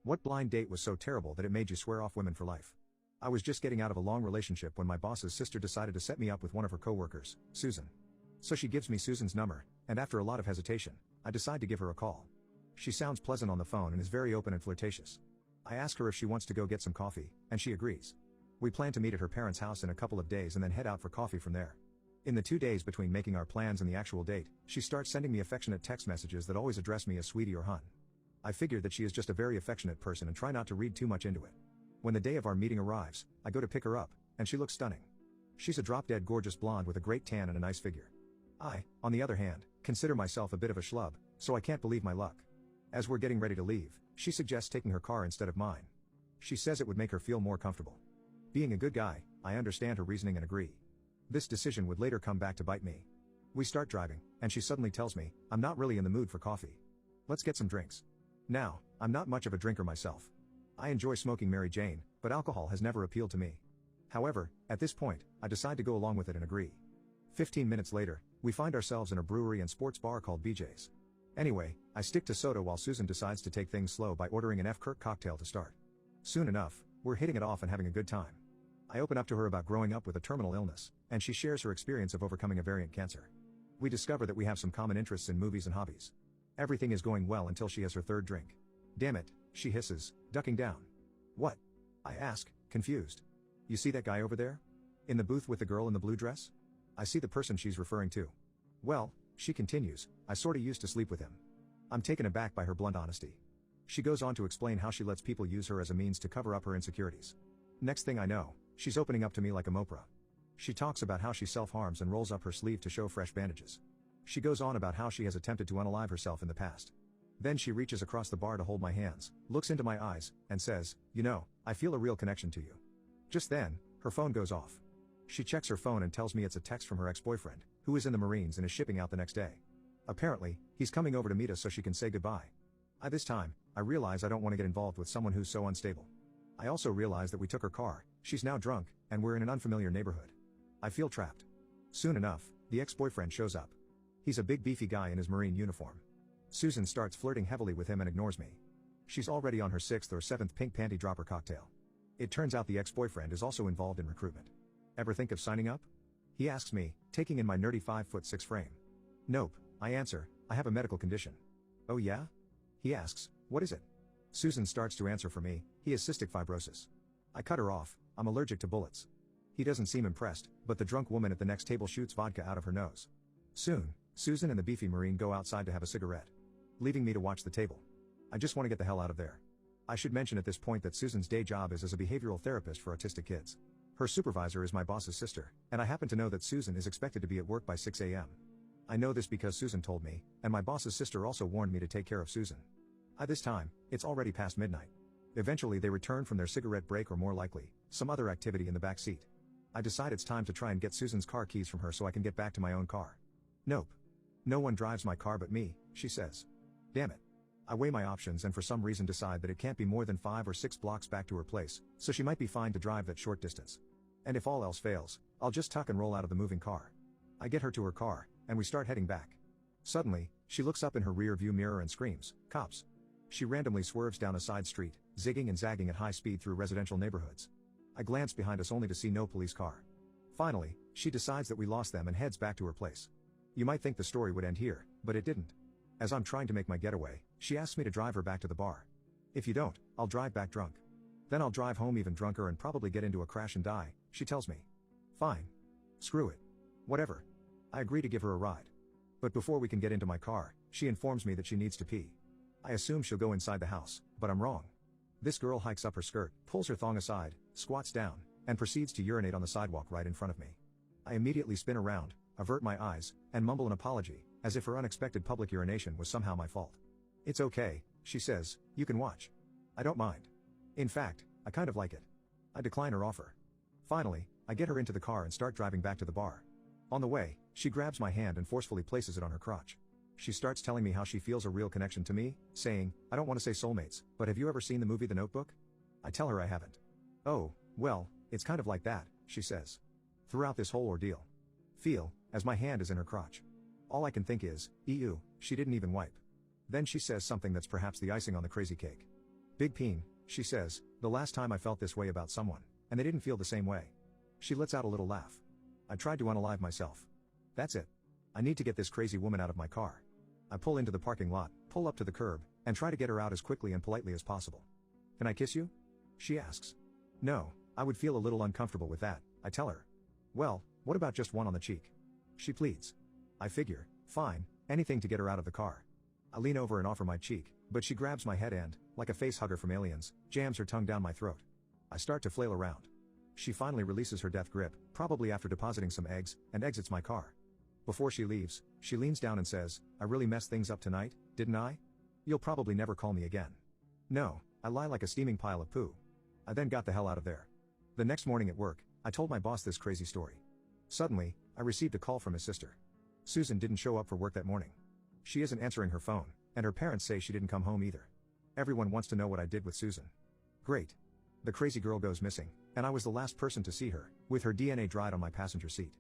What blind date was so terrible that it made you swear off women for life? I was just getting out of a long relationship when my boss's sister decided to set me up with one of her coworkers, Susan. So she gives me Susan's number, and after a lot of hesitation, I decide to give her a call. She sounds pleasant on the phone and is very open and flirtatious. I ask her if she wants to go get some coffee, and she agrees. We plan to meet at her parents' house in a couple of days and then head out for coffee from there. In the 2 days between making our plans and the actual date, she starts sending me affectionate text messages that always address me as sweetie or hun. I figure that she is just a very affectionate person and try not to read too much into it. When the day of our meeting arrives, I go to pick her up, and she looks stunning. She's a drop-dead gorgeous blonde with a great tan and a nice figure. I, on the other hand, consider myself a bit of a schlub, so I can't believe my luck. As we're getting ready to leave, she suggests taking her car instead of mine. She says it would make her feel more comfortable. Being a good guy, I understand her reasoning and agree. This decision would later come back to bite me. We start driving, and she suddenly tells me, I'm not really in the mood for coffee. Let's get some drinks. Now, I'm not much of a drinker myself. I enjoy smoking Mary Jane, but alcohol has never appealed to me. However, at this point, I decide to go along with it and agree. 15 minutes later, we find ourselves in a brewery and sports bar called BJ's. Anyway, I stick to soda while Susan decides to take things slow by ordering an F. Kirk cocktail to start. Soon enough, we're hitting it off and having a good time. I open up to her about growing up with a terminal illness, and she shares her experience of overcoming a variant cancer. We discover that we have some common interests in movies and hobbies. Everything is going well until she has her third drink. Damn it, she hisses, ducking down. What? I ask, confused. You see that guy over there? In the booth with the girl in the blue dress? I see the person she's referring to. Well, she continues, I sorta used to sleep with him. I'm taken aback by her blunt honesty. She goes on to explain how she lets people use her as a means to cover up her insecurities. Next thing I know, she's opening up to me like a Mopra. She talks about how she self-harms and rolls up her sleeve to show fresh bandages. She goes on about how she has attempted to unalive herself in the past. Then she reaches across the bar to hold my hands, looks into my eyes, and says, you know, I feel a real connection to you. Just then, her phone goes off. She checks her phone and tells me it's a text from her ex-boyfriend, who is in the Marines and is shipping out the next day. Apparently, he's coming over to meet us so she can say goodbye. This time, I realize I don't want to get involved with someone who's so unstable. I also realize that we took her car, she's now drunk, and we're in an unfamiliar neighborhood. I feel trapped. Soon enough, the ex-boyfriend shows up. He's a big beefy guy in his Marine uniform. Susan starts flirting heavily with him and ignores me. She's already on her 6th or 7th pink panty dropper cocktail. It turns out the ex-boyfriend is also involved in recruitment. Ever think of signing up? He asks me, taking in my nerdy 5'6" frame. Nope, I answer, I have a medical condition. Oh yeah? He asks, what is it? Susan starts to answer for me, he has cystic fibrosis. I cut her off, I'm allergic to bullets. He doesn't seem impressed, but the drunk woman at the next table shoots vodka out of her nose. Soon, Susan and the beefy Marine go outside to have a cigarette, leaving me to watch the table. I just want to get the hell out of there. I should mention at this point that Susan's day job is as a behavioral therapist for autistic kids. Her supervisor is my boss's sister, and I happen to know that Susan is expected to be at work by 6 a.m. I know this because Susan told me, and my boss's sister also warned me to take care of Susan. At this time, it's already past midnight. Eventually they return from their cigarette break or more likely, some other activity in the back seat. I decide it's time to try and get Susan's car keys from her so I can get back to my own car. Nope. No one drives my car but me, she says. Damn it. I weigh my options and for some reason decide that it can't be more than 5 or 6 blocks back to her place, so she might be fine to drive that short distance. And if all else fails, I'll just tuck and roll out of the moving car. I get her to her car, and we start heading back. Suddenly, she looks up in her rear view mirror and screams, cops. She randomly swerves down a side street, zigging and zagging at high speed through residential neighborhoods. I glance behind us only to see no police car. Finally, she decides that we lost them and heads back to her place. You might think the story would end here, but it didn't. As I'm trying to make my getaway, she asks me to drive her back to the bar. If you don't, I'll drive back drunk. Then I'll drive home even drunker and probably get into a crash and die, she tells me. Fine. Screw it. Whatever. I agree to give her a ride. But before we can get into my car, she informs me that she needs to pee. I assume she'll go inside the house, but I'm wrong. This girl hikes up her skirt, pulls her thong aside, squats down, and proceeds to urinate on the sidewalk right in front of me. I immediately spin around, avert my eyes, and mumble an apology, as if her unexpected public urination was somehow my fault. It's okay, she says, you can watch. I don't mind. In fact, I kind of like it. I decline her offer. Finally, I get her into the car and start driving back to the bar. On the way, she grabs my hand and forcefully places it on her crotch. She starts telling me how she feels a real connection to me, saying, I don't want to say soulmates, but have you ever seen the movie The Notebook? I tell her I haven't. Oh, well, it's kind of like that, she says. Throughout this whole ordeal. Feel, as my hand is in her crotch. All I can think is, ew, she didn't even wipe. Then she says something that's perhaps the icing on the crazy cake. Big peen, she says, the last time I felt this way about someone, and they didn't feel the same way. She lets out a little laugh. I tried to unalive myself. That's it. I need to get this crazy woman out of my car. I pull into the parking lot, pull up to the curb, and try to get her out as quickly and politely as possible. Can I kiss you? She asks. No, I would feel a little uncomfortable with that, I tell her. Well, what about just one on the cheek? She pleads. I figure, fine, anything to get her out of the car. I lean over and offer my cheek, but she grabs my head and, like a face hugger from Aliens, jams her tongue down my throat. I start to flail around. She finally releases her death grip, probably after depositing some eggs, and exits my car. Before she leaves, she leans down and says, I really messed things up tonight, didn't I? You'll probably never call me again. No, I lie like a steaming pile of poo. I then got the hell out of there. The next morning at work, I told my boss this crazy story. Suddenly, I received a call from his sister. Susan didn't show up for work that morning. She isn't answering her phone, and her parents say she didn't come home either. Everyone wants to know what I did with Susan. Great. The crazy girl goes missing, and I was the last person to see her, with her DNA dried on my passenger seat.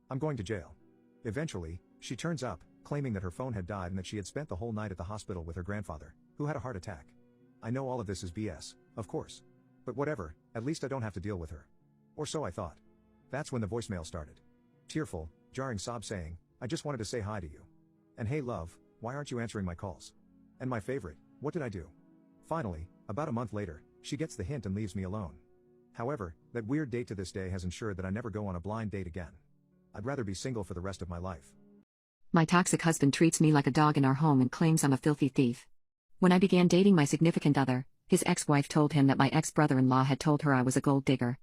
I'm going to jail. Eventually, she turns up, claiming that her phone had died and that she had spent the whole night at the hospital with her grandfather, who had a heart attack. I know all of this is BS, of course. But whatever, at least I don't have to deal with her. Or so I thought. That's when the voicemail started. Tearful, jarring sob saying, I just wanted to say hi to you. And hey love, why aren't you answering my calls? And my favorite, what did I do? Finally, about a month later, she gets the hint and leaves me alone. However, that weird date to this day has ensured that I never go on a blind date again. I'd rather be single for the rest of my life. My toxic husband treats me like a dog in our home and claims I'm a filthy thief. When I began dating my significant other, his ex-wife told him that my ex-brother-in-law had told her I was a gold digger.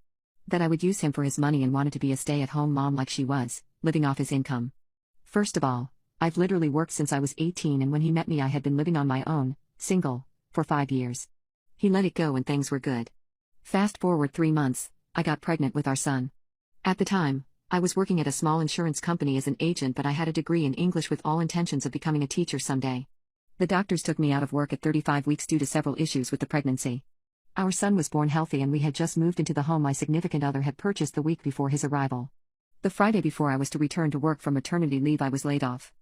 That I would use him for his money and wanted to be a stay-at-home mom like she was, living off his income. First of all, I've literally worked since I was 18, and when he met me I had been living on my own, single, for 5 years. He let it go and things were good. Fast forward 3 months, I got pregnant with our son. At the time, I was working at a small insurance company as an agent, but I had a degree in English with all intentions of becoming a teacher someday. The doctors took me out of work at 35 weeks due to several issues with the pregnancy. Our son was born healthy and we had just moved into the home my significant other had purchased the week before his arrival. The Friday before I was to return to work from maternity leave I was laid off.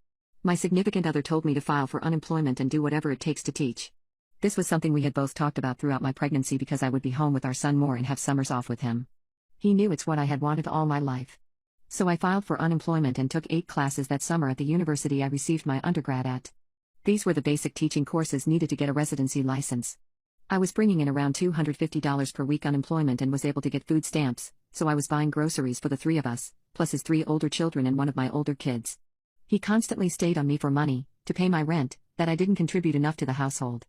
My significant other told me to file for unemployment and do whatever it takes to teach. This was something we had both talked about throughout my pregnancy because I would be home with our son more and have summers off with him. He knew it's what I had wanted all my life. So I filed for unemployment and took 8 classes that summer at the university I received my undergrad at. These were the basic teaching courses needed to get a residency license. I was bringing in around $250 per week unemployment and was able to get food stamps, so I was buying groceries for the 3 of us, plus his 3 older children and one of my older kids. He constantly stayed on me for money, to pay my rent, that I didn't contribute enough to the household.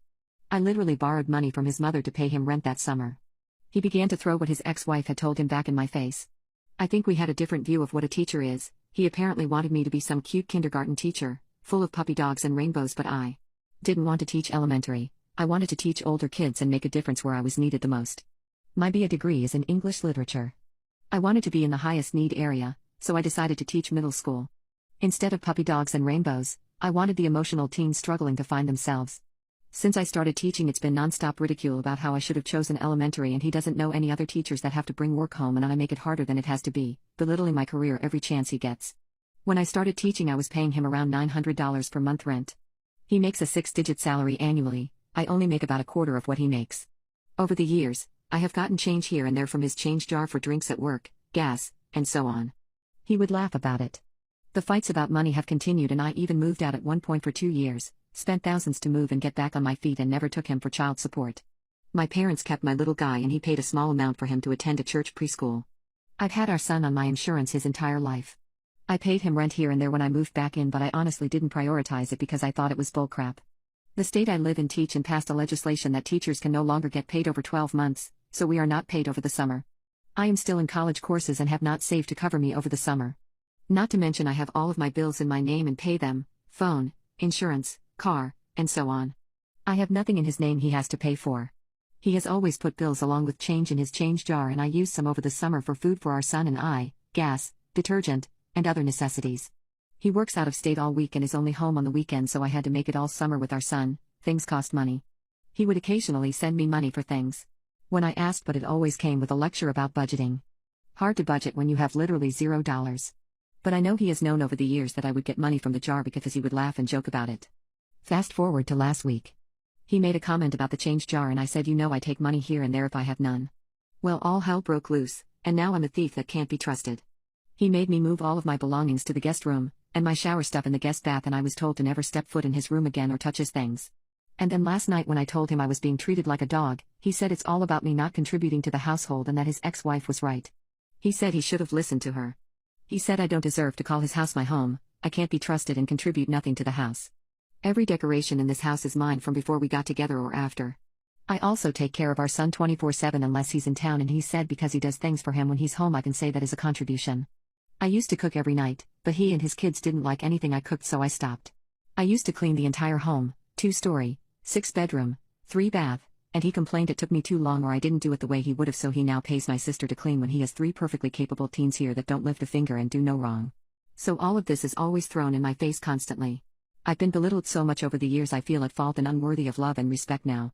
I literally borrowed money from his mother to pay him rent that summer. He began to throw what his ex-wife had told him back in my face. I think we had a different view of what a teacher is. He apparently wanted me to be some cute kindergarten teacher, full of puppy dogs and rainbows, but I didn't want to teach elementary. I wanted to teach older kids and make a difference where I was needed the most. My BA degree is in English literature. I wanted to be in the highest need area, so I decided to teach middle school. Instead of puppy dogs and rainbows, I wanted the emotional teens struggling to find themselves. Since I started teaching, it's been non-stop ridicule about how I should have chosen elementary and he doesn't know any other teachers that have to bring work home and I make it harder than it has to be, belittling my career every chance he gets. When I started teaching I was paying him around $900 per month rent. He makes a 6-digit salary annually. I only make about a quarter of what he makes. Over the years, I have gotten change here and there from his change jar for drinks at work, gas, and so on. He would laugh about it. The fights about money have continued and I even moved out at one point for 2 years, spent thousands to move and get back on my feet and never took him for child support. My parents kept my little guy and he paid a small amount for him to attend a church preschool. I've had our son on my insurance his entire life. I paid him rent here and there when I moved back in, but I honestly didn't prioritize it because I thought it was bullcrap. The state I live in teach and passed a legislation that teachers can no longer get paid over 12 months, so we are not paid over the summer. I am still in college courses and have not saved to cover me over the summer. Not to mention I have all of my bills in my name and pay them, phone, insurance, car, and so on. I have nothing in his name he has to pay for. He has always put bills along with change in his change jar and I use some over the summer for food for our son and I, gas, detergent, and other necessities. He works out of state all week and is only home on the weekend, so I had to make it all summer with our son. Things cost money. He would occasionally send me money for things. When I asked, but it always came with a lecture about budgeting. Hard to budget when you have literally $0. But I know he has known over the years that I would get money from the jar because he would laugh and joke about it. Fast forward to last week. He made a comment about the change jar and I said, you know I take money here and there if I have none. Well, all hell broke loose, and now I'm a thief that can't be trusted. He made me move all of my belongings to the guest room, and my shower stuff in the guest bath, and I was told to never step foot in his room again or touch his things. And then last night when I told him I was being treated like a dog, he said it's all about me not contributing to the household and that his ex-wife was right. He said he should have listened to her. He said I don't deserve to call his house my home, I can't be trusted and contribute nothing to the house. Every decoration in this house is mine from before we got together or after. I also take care of our son 24/7 unless he's in town, and he said because he does things for him when he's home I can say that is a contribution. I used to cook every night, but he and his kids didn't like anything I cooked, so I stopped. I used to clean the entire home, 2-story, 6-bedroom, 3-bath, and he complained it took me too long or I didn't do it the way he would have, so he now pays my sister to clean when he has 3 perfectly capable teens here that don't lift a finger and do no wrong. So all of this is always thrown in my face constantly. I've been belittled so much over the years I feel at fault and unworthy of love and respect now.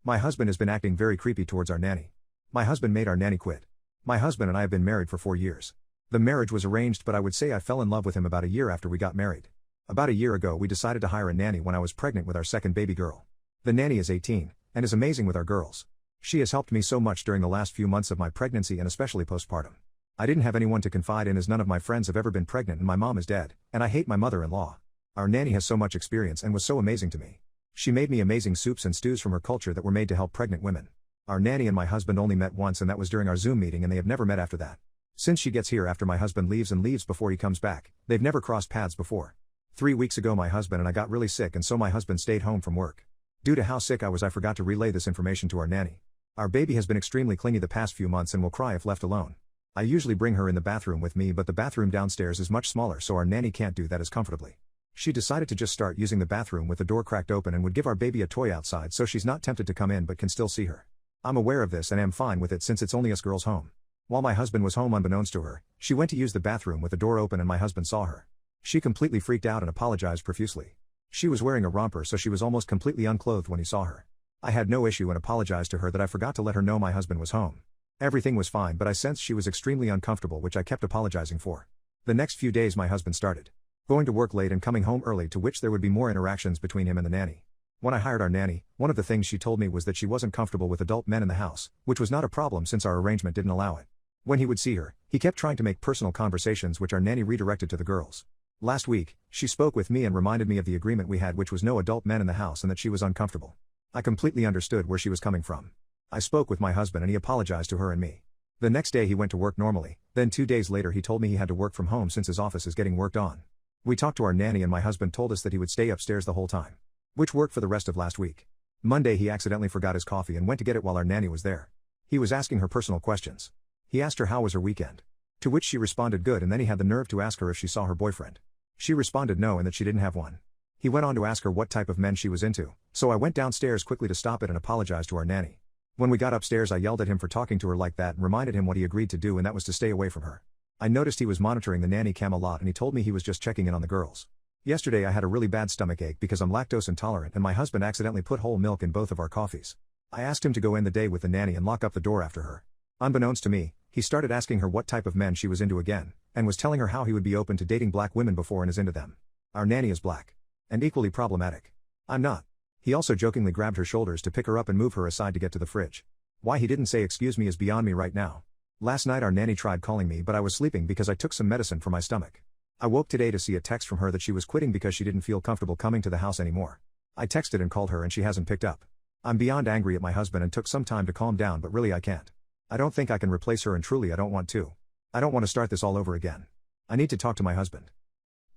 My husband has been acting very creepy towards our nanny. My husband made our nanny quit. My husband and I have been married for 4 years. The marriage was arranged, but I would say I fell in love with him about a year after we got married. About a year ago we decided to hire a nanny when I was pregnant with our second baby girl. The nanny is 18, and is amazing with our girls. She has helped me so much during the last few months of my pregnancy and especially postpartum. I didn't have anyone to confide in as none of my friends have ever been pregnant and my mom is dead, and I hate my mother-in-law. Our nanny has so much experience and was so amazing to me. She made me amazing soups and stews from her culture that were made to help pregnant women. Our nanny and my husband only met once, and that was during our Zoom meeting, and they have never met after that. Since she gets here after my husband leaves and leaves before he comes back, they've never crossed paths before. 3 weeks ago my husband and I got really sick, and so my husband stayed home from work. Due to how sick I was, I forgot to relay this information to our nanny. Our baby has been extremely clingy the past few months and will cry if left alone. I usually bring her in the bathroom with me, but the bathroom downstairs is much smaller, so our nanny can't do that as comfortably. She decided to just start using the bathroom with the door cracked open and would give our baby a toy outside so she's not tempted to come in but can still see her. I'm aware of this and am fine with it since it's only us girls home. While my husband was home, unbeknownst to her, she went to use the bathroom with the door open and my husband saw her. She completely freaked out and apologized profusely. She was wearing a romper, so she was almost completely unclothed when he saw her. I had no issue and apologized to her that I forgot to let her know my husband was home. Everything was fine, but I sensed she was extremely uncomfortable, which I kept apologizing for. The next few days my husband started going to work late and coming home early, to which there would be more interactions between him and the nanny. When I hired our nanny, one of the things she told me was that she wasn't comfortable with adult men in the house, which was not a problem since our arrangement didn't allow it. When he would see her, he kept trying to make personal conversations which our nanny redirected to the girls. Last week, she spoke with me and reminded me of the agreement we had, which was no adult men in the house, and that she was uncomfortable. I completely understood where she was coming from. I spoke with my husband and he apologized to her and me. The next day he went to work normally, then 2 days later he told me he had to work from home since his office is getting worked on. We talked to our nanny and my husband told us that he would stay upstairs the whole time, which worked for the rest of last week. Monday he accidentally forgot his coffee and went to get it while our nanny was there. He was asking her personal questions. He asked her how was her weekend, to which she responded good, and then he had the nerve to ask her if she saw her boyfriend. She responded no and that she didn't have one. He went on to ask her what type of men she was into, so I went downstairs quickly to stop it and apologize to our nanny. When we got upstairs I yelled at him for talking to her like that and reminded him what he agreed to do, and that was to stay away from her. I noticed he was monitoring the nanny cam a lot and he told me he was just checking in on the girls. Yesterday I had a really bad stomach ache because I'm lactose intolerant and my husband accidentally put whole milk in both of our coffees. I asked him to go in the day with the nanny and lock up the door after her. Unbeknownst to me, he started asking her what type of men she was into again, and was telling her how he would be open to dating black women before and is into them. Our nanny is black. And equally problematic. I'm not. He also jokingly grabbed her shoulders to pick her up and move her aside to get to the fridge. Why he didn't say excuse me is beyond me right now. Last night our nanny tried calling me, but I was sleeping because I took some medicine for my stomach. I woke today to see a text from her that she was quitting because she didn't feel comfortable coming to the house anymore. I texted and called her and she hasn't picked up. I'm beyond angry at my husband and took some time to calm down, but really I can't. I don't think I can replace her and truly I don't want to. I don't want to start this all over again. I need to talk to my husband.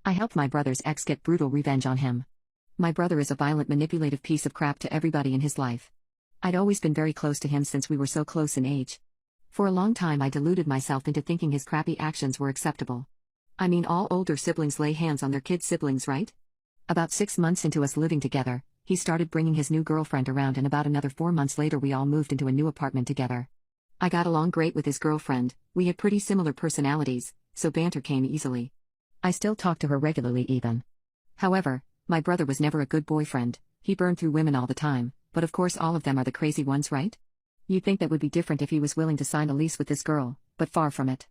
I helped my brother's ex get brutal revenge on him. My brother is a violent, manipulative piece of crap to everybody in his life. I'd always been very close to him since we were so close in age. For a long time I deluded myself into thinking his crappy actions were acceptable. I mean, all older siblings lay hands on their kid siblings, right? About 6 months into us living together, he started bringing his new girlfriend around, and about another 4 months later we all moved into a new apartment together. I got along great with his girlfriend, we had pretty similar personalities, so banter came easily. I still talk to her regularly even. However, my brother was never a good boyfriend, he burned through women all the time, but of course all of them are the crazy ones, right? You'd think that would be different if he was willing to sign a lease with this girl, but far from it.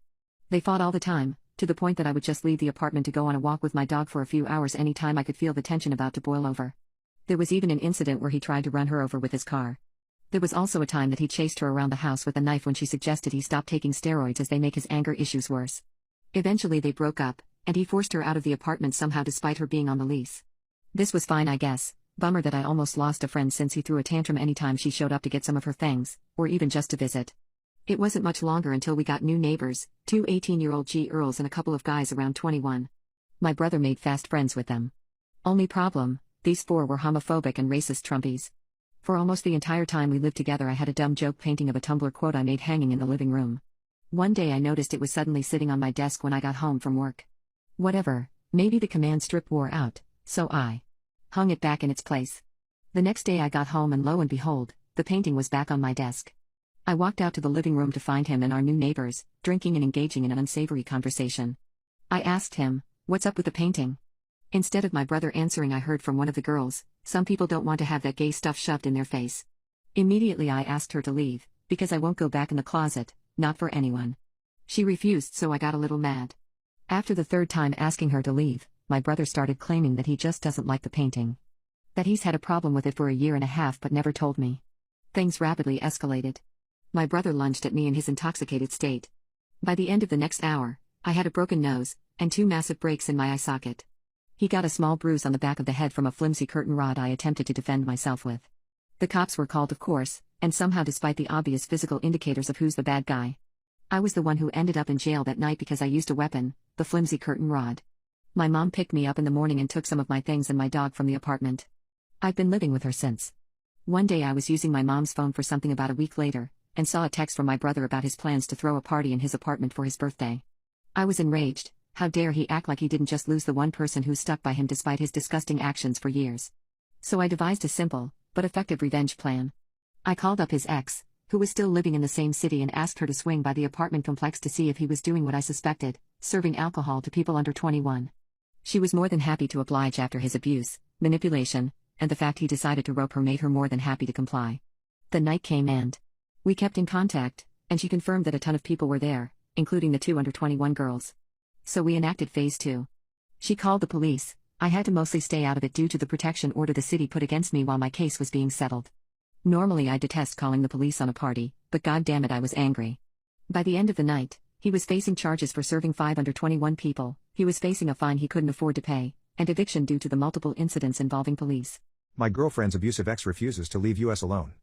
They fought all the time, to the point that I would just leave the apartment to go on a walk with my dog for a few hours anytime I could feel the tension about to boil over. There was even an incident where he tried to run her over with his car. There was also a time that he chased her around the house with a knife when she suggested he stop taking steroids as they make his anger issues worse. Eventually they broke up, and he forced her out of the apartment somehow despite her being on the lease. This was fine, I guess. Bummer that I almost lost a friend since he threw a tantrum anytime she showed up to get some of her things, or even just to visit. It wasn't much longer until we got new neighbors, two 18-year-old G-Earls and a couple of guys around 21. My brother made fast friends with them. Only problem, these four were homophobic and racist Trumpies. For almost the entire time we lived together I had a dumb joke painting of a Tumblr quote I made hanging in the living room. One day I noticed it was suddenly sitting on my desk when I got home from work. Whatever, maybe the command strip wore out, so I hung it back in its place. The next day I got home and lo and behold, the painting was back on my desk. I walked out to the living room to find him and our new neighbors, drinking and engaging in an unsavory conversation. I asked him, "What's up with the painting?" Instead of my brother answering, I heard from one of the girls, "Some people don't want to have that gay stuff shoved in their face." Immediately I asked her to leave, because I won't go back in the closet, not for anyone. She refused, so I got a little mad. After the third time asking her to leave, my brother started claiming that he just doesn't like the painting. That he's had a problem with it for a year and a half but never told me. Things rapidly escalated. My brother lunged at me in his intoxicated state. By the end of the next hour, I had a broken nose, and two massive breaks in my eye socket. He got a small bruise on the back of the head from a flimsy curtain rod I attempted to defend myself with. The cops were called, of course, and somehow despite the obvious physical indicators of who's the bad guy, I was the one who ended up in jail that night because I used a weapon, the flimsy curtain rod. My mom picked me up in the morning and took some of my things and my dog from the apartment. I've been living with her since. One day I was using my mom's phone for something about a week later, and saw a text from my brother about his plans to throw a party in his apartment for his birthday. I was enraged. How dare he act like he didn't just lose the one person who stuck by him despite his disgusting actions for years. So I devised a simple, but effective revenge plan. I called up his ex, who was still living in the same city, and asked her to swing by the apartment complex to see if he was doing what I suspected, serving alcohol to people under 21. She was more than happy to oblige after his abuse, manipulation, and the fact he decided to rope her made her more than happy to comply. The night came and we kept in contact, and she confirmed that a ton of people were there, including the two under 21 girls. So we enacted phase 2. She called the police. I had to mostly stay out of it due to the protection order the city put against me while my case was being settled. Normally I detest calling the police on a party, but goddammit I was angry. By the end of the night, he was facing charges for serving 5 under 21 people, he was facing a fine he couldn't afford to pay, and eviction due to the multiple incidents involving police. My girlfriend's abusive ex refuses to leave us alone.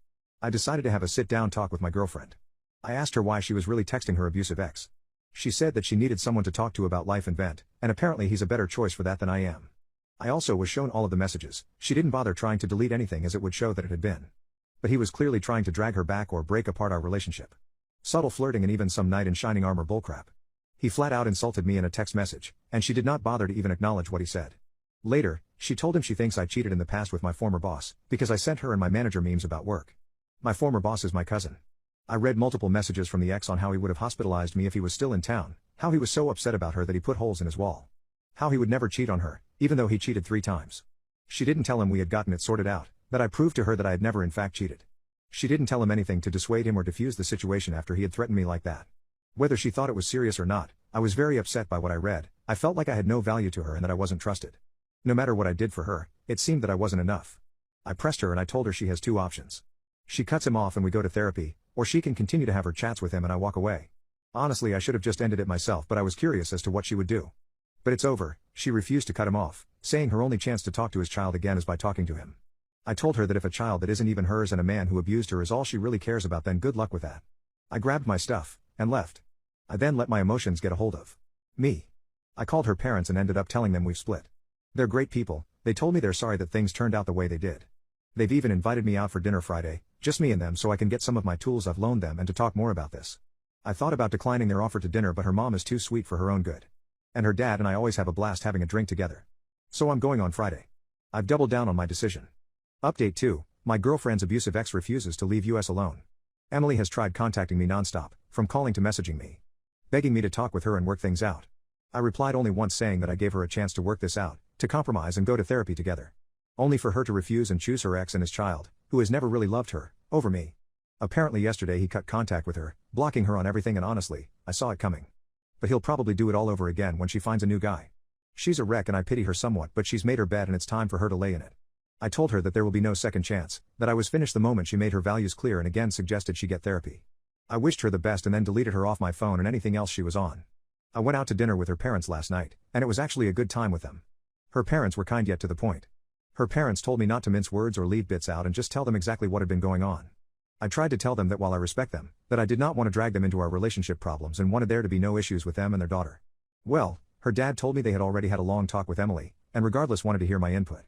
I decided to have a sit-down talk with my girlfriend. I asked her why she was really texting her abusive ex. She said that she needed someone to talk to about life and vent, and apparently he's a better choice for that than I am. I also was shown all of the messages. She didn't bother trying to delete anything as it would show that it had been. But he was clearly trying to drag her back or break apart our relationship. Subtle flirting and even some knight in shining armor bullcrap. He flat out insulted me in a text message, and she did not bother to even acknowledge what he said. Later, she told him she thinks I cheated in the past with my former boss, because I sent her and my manager memes about work. My former boss is my cousin. I read multiple messages from the ex on how he would have hospitalized me if he was still in town, how he was so upset about her that he put holes in his wall. How he would never cheat on her, even though he cheated 3 times. She didn't tell him we had gotten it sorted out, that I proved to her that I had never in fact cheated. She didn't tell him anything to dissuade him or diffuse the situation after he had threatened me like that. Whether she thought it was serious or not, I was very upset by what I read. I felt like I had no value to her and that I wasn't trusted. No matter what I did for her, it seemed that I wasn't enough. I pressed her and I told her she has 2 options. She cuts him off and we go to therapy, or she can continue to have her chats with him and I walk away. Honestly, I should have just ended it myself, but I was curious as to what she would do. But it's over. She refused to cut him off, saying her only chance to talk to his child again is by talking to him. I told her that if a child that isn't even hers and a man who abused her is all she really cares about, then good luck with that. I grabbed my stuff and left. I then let my emotions get a hold of me. I called her parents and ended up telling them we've split. They're great people. They told me they're sorry that things turned out the way they did. They've even invited me out for dinner Friday, just me and them, so I can get some of my tools I've loaned them and to talk more about this. I thought about declining their offer to dinner, but her mom is too sweet for her own good. And her dad and I always have a blast having a drink together. So I'm going on Friday. I've doubled down on my decision. Update 2, my girlfriend's abusive ex refuses to leave us alone. Emily has tried contacting me nonstop, from calling to messaging me, begging me to talk with her and work things out. I replied only once, saying that I gave her a chance to work this out, to compromise and go to therapy together. Only for her to refuse and choose her ex and his child, who has never really loved her, over me. Apparently yesterday he cut contact with her, blocking her on everything, and honestly, I saw it coming. But he'll probably do it all over again when she finds a new guy. She's a wreck and I pity her somewhat, but she's made her bed and it's time for her to lay in it. I told her that there will be no second chance, that I was finished the moment she made her values clear and again suggested she get therapy. I wished her the best and then deleted her off my phone and anything else she was on. I went out to dinner with her parents last night, and it was actually a good time with them. Her parents were kind yet to the point. Her parents told me not to mince words or leave bits out and just tell them exactly what had been going on. I tried to tell them that while I respect them, that I did not want to drag them into our relationship problems and wanted there to be no issues with them and their daughter. Well, her dad told me they had already had a long talk with Emily, and regardless wanted to hear my input.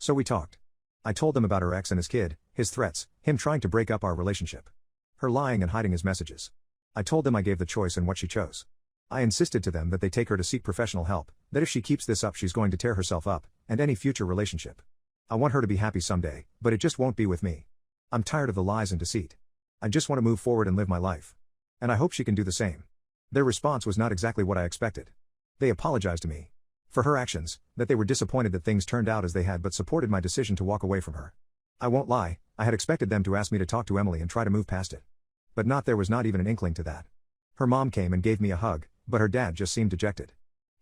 So we talked. I told them about her ex and his kid, his threats, him trying to break up our relationship. Her lying and hiding his messages. I told them I gave the choice and what she chose. I insisted to them that they take her to seek professional help, that if she keeps this up she's going to tear herself up, and any future relationship. I want her to be happy someday, but it just won't be with me. I'm tired of the lies and deceit. I just want to move forward and live my life. And I hope she can do the same. Their response was not exactly what I expected. They apologized to me for her actions, that they were disappointed that things turned out as they had but supported my decision to walk away from her. I won't lie, I had expected them to ask me to talk to Emily and try to move past it. But there was not even an inkling to that. Her mom came and gave me a hug, but her dad just seemed dejected.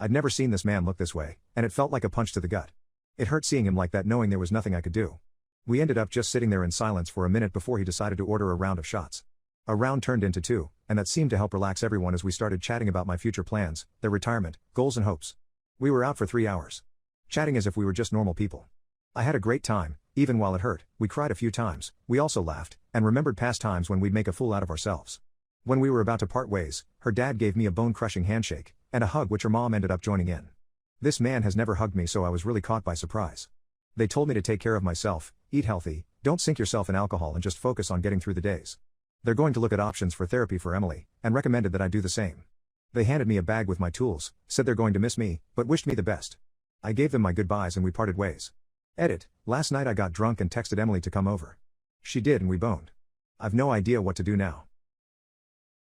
I'd never seen this man look this way, and it felt like a punch to the gut. It hurt seeing him like that knowing there was nothing I could do. We ended up just sitting there in silence for a minute before he decided to order a round of shots. A round turned into two, and that seemed to help relax everyone as we started chatting about my future plans, their retirement, goals and hopes. We were out for 3 hours. Chatting as if we were just normal people. I had a great time, even while it hurt. We cried a few times, we also laughed, and remembered past times when we'd make a fool out of ourselves. When we were about to part ways, her dad gave me a bone-crushing handshake, and a hug which her mom ended up joining in. This man has never hugged me, so I was really caught by surprise. They told me to take care of myself, eat healthy, don't sink yourself in alcohol and just focus on getting through the days. They're going to look at options for therapy for Emily, and recommended that I do the same. They handed me a bag with my tools, said they're going to miss me, but wished me the best. I gave them my goodbyes and we parted ways. Edit, last night I got drunk and texted Emily to come over. She did and we boned. I've no idea what to do now.